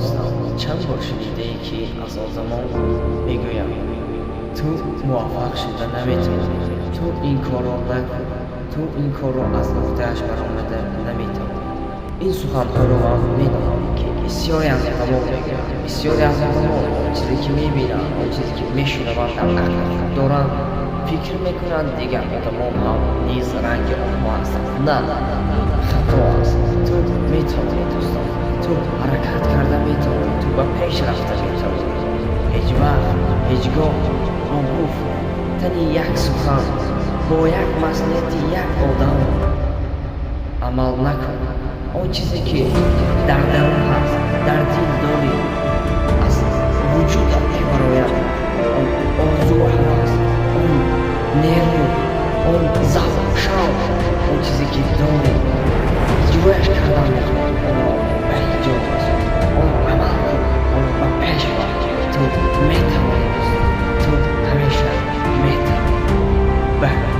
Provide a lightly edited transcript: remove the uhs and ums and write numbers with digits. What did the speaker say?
دوستان چند بار شنیده ای که از آزمان میگویم تو موفق شده نمیتونی، تو این کار رو نکن، تو این کار رو از عهده‌اش برآمده نمیتونی. این سخنها رو من میدانم که بسیاری از آدم‌ها میگویند، بسیاری از آدم‌ها اون چیزی که میبینند، اون چیزی که میشنوند در عقل دارند، فکر میکنند دیگر آدم‌ها هم نیز رنگ آنها هستند. نه، خطا است. تو میتونی دوستان، تو حرکت کرده میتونی، تو به پیش رفته میتونی. هیچ وقت هیچگاه با گفتن یک سخن با یک مسئولیت یک آدم عمل نکن. آن چیزی که در درون هست، در دل داری، از وجودت میبراید، آن آرزو و هوس، آن نیرو، آن ذوق و شوق، آن چیزی که داری اجرایش کردن میخواد، آن را به انجام رسون، آن را عمل کن، آن را به پیش بر. تو میتوانی، تو همیشه میتوانی.